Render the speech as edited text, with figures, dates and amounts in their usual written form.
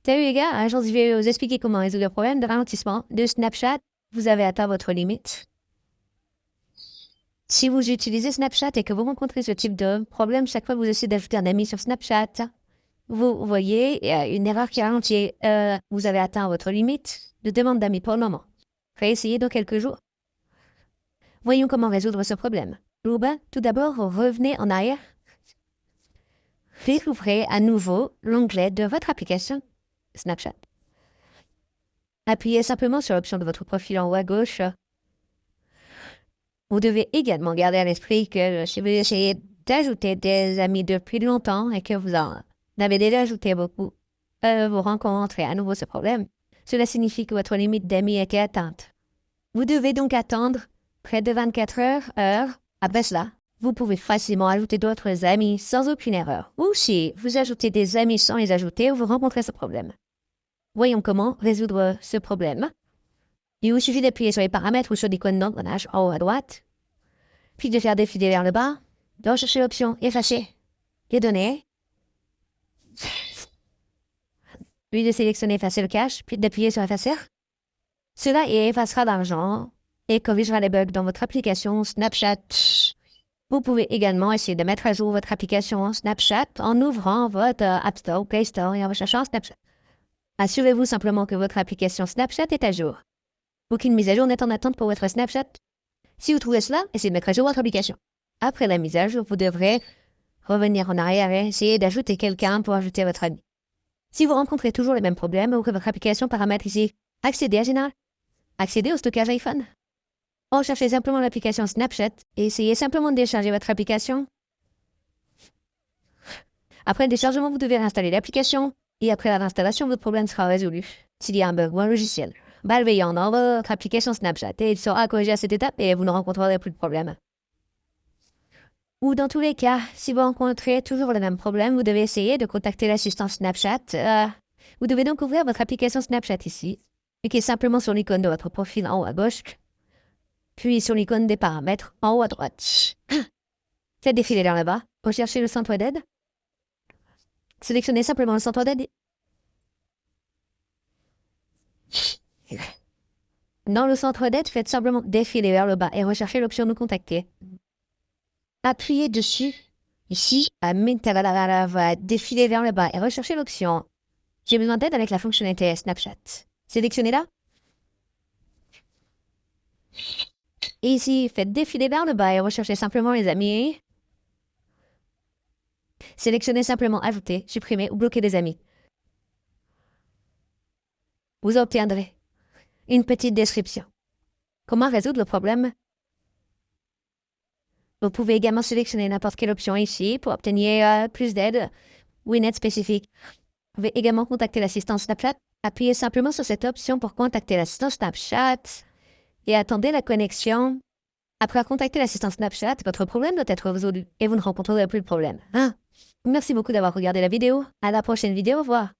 Salut les gars, aujourd'hui je vais vous expliquer comment résoudre le problème de ralentissement de Snapchat. Vous avez atteint votre limite. Si vous utilisez Snapchat et que vous rencontrez ce type de problème chaque fois que vous essayez d'ajouter un ami sur Snapchat, vous voyez une erreur qui ralentit. Vous avez atteint votre limite de demande d'amis pour le moment. Réessayez dans quelques jours. Voyons comment résoudre ce problème. Tout d'abord, revenez en arrière. Découvrez à nouveau l'onglet de votre application Snapchat. Appuyez simplement sur l'option de votre profil en haut à gauche. Vous devez également garder à l'esprit que si vous essayez d'ajouter des amis depuis longtemps et que vous en avez déjà ajouté beaucoup, vous rencontrez à nouveau ce problème. Cela signifie que votre limite d'amis est atteinte. Vous devez donc attendre près de 24 heures. Après cela, vous pouvez facilement ajouter d'autres amis sans aucune erreur. Ou si vous ajoutez des amis sans les ajouter, vous rencontrez ce problème. Voyons comment résoudre ce problème. Il vous suffit d'appuyer sur les paramètres ou sur l'icône d'engrenage en haut à droite, puis de faire défiler vers le bas, de rechercher l'option Effacer les données, puis de sélectionner Effacer le cache, puis d'appuyer sur Effacer. Cela effacera l'argent et corrigera les bugs dans votre application Snapchat. Vous pouvez également essayer de mettre à jour votre application Snapchat en ouvrant votre App Store ou Play Store et en recherchant Snapchat. Assurez-vous simplement que votre application Snapchat est à jour. Aucune mise à jour n'est en attente pour votre Snapchat. Si vous trouvez cela, essayez de mettre à jour votre application. Après la mise à jour, vous devrez revenir en arrière et essayer d'ajouter quelqu'un pour ajouter votre ami. Si vous rencontrez toujours les mêmes problèmes ou que votre application paramètre ici Accéder à Général, accéder au stockage iPhone, recherchez simplement l'application Snapchat et essayez simplement de décharger votre application. Après le déchargement, vous devez réinstaller l'application et après la réinstallation, votre problème sera résolu. S'il y a un bug ou un logiciel malveillant dans votre application Snapchat, et il sera corrigé à cette étape et vous ne rencontrerez plus de problème. Ou dans tous les cas, si vous rencontrez toujours le même problème, vous devez essayer de contacter l'assistant Snapchat. Vous devez donc ouvrir votre application Snapchat ici, cliquez simplement sur l'icône de votre profil en haut à gauche, puis sur l'icône des paramètres en haut à droite. Faites défiler vers le bas, recherchez le centre d'aide. Sélectionnez simplement le centre d'aide. Dans le centre d'aide, faites simplement défiler vers le bas et recherchez l'option Nous contacter. Appuyez dessus, ici, va défiler vers le bas et recherchez l'option J'ai besoin d'aide avec la fonctionnalité Snapchat. Sélectionnez-la. Et ici, faites défiler vers le bas et recherchez simplement les amis. Sélectionnez simplement Ajouter, supprimer ou bloquer des amis. Vous obtiendrez une petite description. Comment résoudre le problème? Vous pouvez également sélectionner n'importe quelle option ici pour obtenir plus d'aide ou une aide spécifique. Vous pouvez également contacter l'assistant Snapchat. Appuyez simplement sur cette option pour contacter l'assistant Snapchat et attendez la connexion. Après avoir contacté l'assistant Snapchat, votre problème doit être résolu et vous ne rencontrerez plus de problème. Merci beaucoup d'avoir regardé la vidéo. À la prochaine vidéo, au revoir.